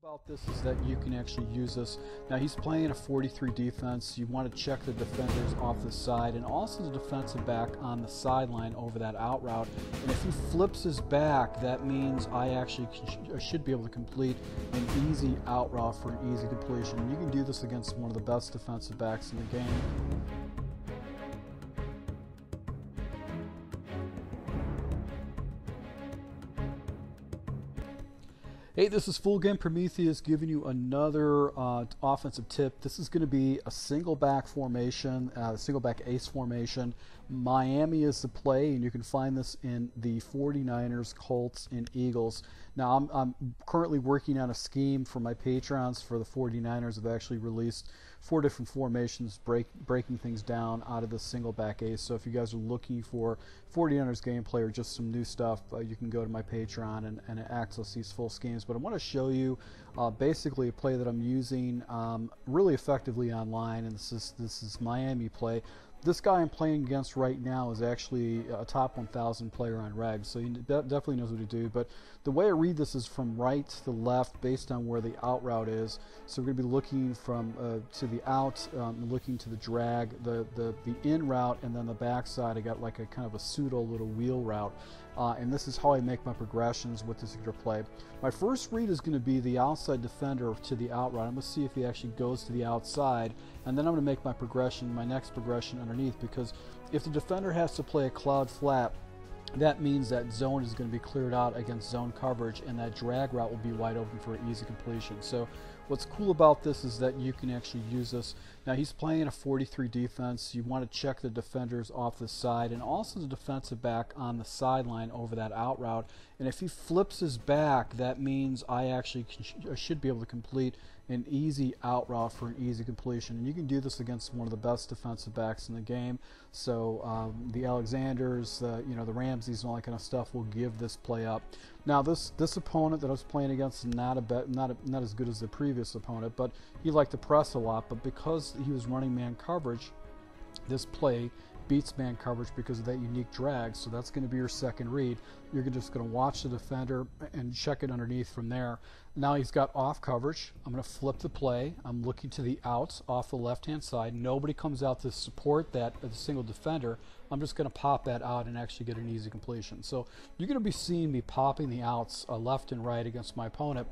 About this is that you can actually use this. Now he's playing a 43 defense. You want to check the defenders off the side and also the defensive back on the sideline over that out route. And if he flips his back, that means I actually should be able to complete an easy out route for an easy completion. And you can do this against one of the best defensive backs in the game. Hey, this is Full Game Prometheus giving you another offensive tip. This is going to be a single back formation, single back ace formation. Miami is the play, and you can find this in the 49ers, Colts, and Eagles. Now, I'm currently working on a scheme for my patrons for the 49ers. I've actually released 4 different formations, breaking things down out of the single back ace. So if you guys are looking for 49ers gameplay or just some new stuff, you can go to my Patreon and access these full schemes. But I want to show you basically a play that I'm using really effectively online, and this is Miami play. This guy I'm playing against right now is actually a top 1,000 player on regs, so he definitely knows what to do. But the way I read this is from right to left based on where the out route is. So we're going to be looking from to the out, looking to the drag, the in route, and then the back side. I got like a kind of a pseudo little wheel route. And this is how I make my progressions with this particular play. My first read is going to be the outside defender to the out route. I'm going to see if he actually goes to the outside, and then I'm going to make my progression, my next progression underneath, because if the defender has to play a cloud flat, that means that zone is going to be cleared out against zone coverage, and that drag route will be wide open for an easy completion. So what's cool about this is that you can actually use this. Now he's playing a 43 defense. You want to check the defenders off the side and also the defensive back on the sideline over that out route. And if he flips his back, that means I actually should be able to complete an easy out route for an easy completion. And you can do this against one of the best defensive backs in the game. So the Alexanders, you know, the Ramseys and all that kind of stuff will give this play up. Now this opponent that I was playing against is not as good as the previous opponent, but he liked to press a lot. But because he was running man coverage, this play beats man coverage because of that unique drag. So that's going to be your second read. You're just going to watch the defender and check it underneath from there. Now he's got off coverage. I'm going to flip the play. I'm looking to the outs off the left-hand side. Nobody comes out to support that as a single defender. I'm just going to pop that out and actually get an easy completion. So you're going to be seeing me popping the outs left and right against my opponent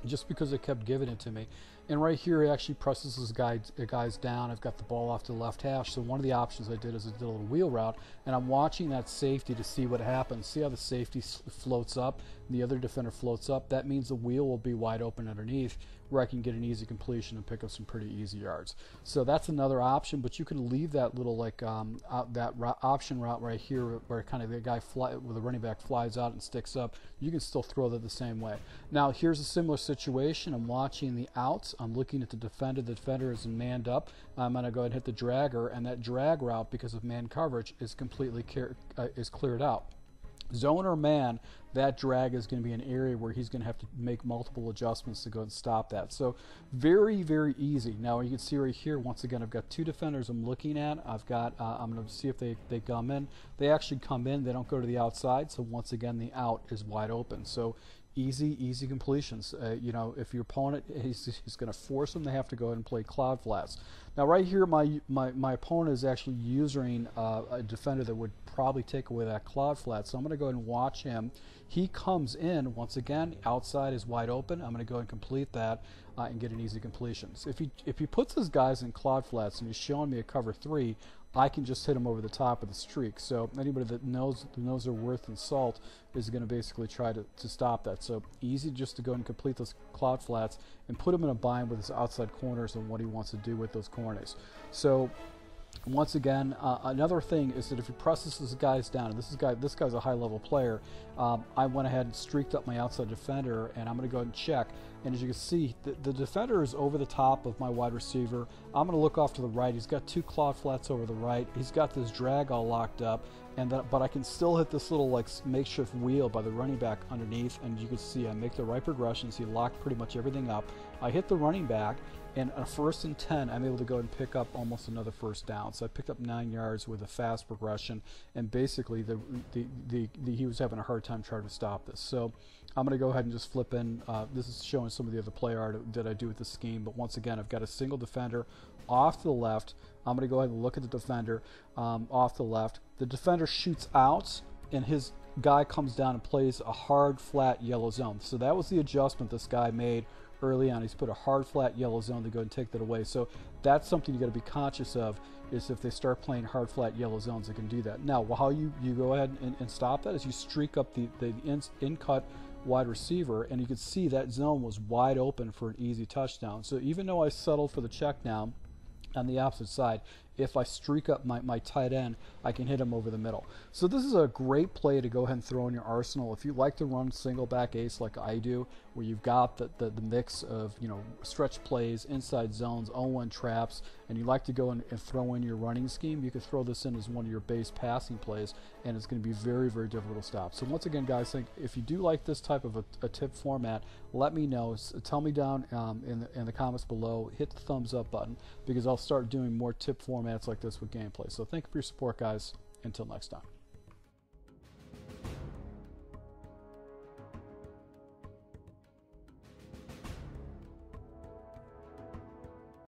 just because they kept giving it to me. And right here, he actually presses his guys down. I've got the ball off to the left hash. So one of the options I did is I did a little wheel route, and I'm watching that safety to see what happens. See how the safety floats up, and the other defender floats up? That means the wheel will be wide open underneath, where I can get an easy completion and pick up some pretty easy yards. So that's another option, but you can leave that little like option route right here, where kind of the guy where the running back flies out and sticks up. You can still throw that the same way. Now here's a similar situation. I'm watching the outs. I'm looking at the defender. The defender is manned up. I'm going to go ahead and hit the dragger, and that drag route, because of man coverage, is completely cleared out. Zone or man, that drag is going to be an area where he's going to have to make multiple adjustments to go and stop that. So very, very easy. Now you can see right here, once again, I've got 2 defenders I'm looking at. I've got, I'm going to see if they come in. They actually come in. They don't go to the outside. So once again, the out is wide open. So easy completions. You know, if your opponent, he's going to force them, they have to go ahead and play cloud flats. Now right here, my opponent is actually using a defender that would probably take away that cloud flat. So I'm going to go ahead and watch him. He comes in, once again, outside is wide open. I'm going to go ahead and complete that and get an easy completion. So if he puts his guys in cloud flats and he's showing me a cover 3, I can just hit him over the top of the streak. So anybody that knows their worth and salt is going to basically try to stop that. So easy just to go and complete those cloud flats and put him in a bind with his outside corners and what he wants to do with those corners. So once again, another thing is that if he presses his guys down, and this guy's a high-level player, I went ahead and streaked up my outside defender, and I'm going to go ahead and check. And as you can see, the defender is over the top of my wide receiver. I'm going to look off to the right. He's got 2 cloud flats over the right. He's got this drag all locked up, but I can still hit this little like makeshift wheel by the running back underneath, and you can see I make the right progressions. He locked pretty much everything up. I hit the running back, and on a 1st and 10, I'm able to go and pick up almost another first down. So I picked up 9 yards with a fast progression, and basically he was having a hard time trying to stop this. So I'm going to go ahead and just flip in. This is showing some of the other play art that I do with the scheme, but once again, I've got a single defender off to the left. I'm going to go ahead and look at the defender off to the left. The defender shoots out, and his guy comes down and plays a hard, flat yellow zone. So that was the adjustment this guy made early on. He's put a hard, flat yellow zone to go and take that away. So that's something you got to be conscious of, is if they start playing hard, flat yellow zones, they can do that. Now, how you go ahead and stop that is you streak up the in-cut wide receiver, and you can see that zone was wide open for an easy touchdown. So even though I settled for the check down on the opposite side, if I streak up my tight end, I can hit him over the middle. So this is a great play to go ahead and throw in your arsenal. If you like to run single back ace like I do, where you've got the mix of, you know, stretch plays, inside zones, 0-1 traps, and you like to go and throw in your running scheme, you can throw this in as one of your base passing plays, and it's going to be very, very difficult to stop. So once again, guys, if you do like this type of a tip format, let me know. Tell me down in the comments below. Hit the thumbs up button, because I'll start doing more tip formats like this with gameplay. So thank you for your support, guys. Until next time.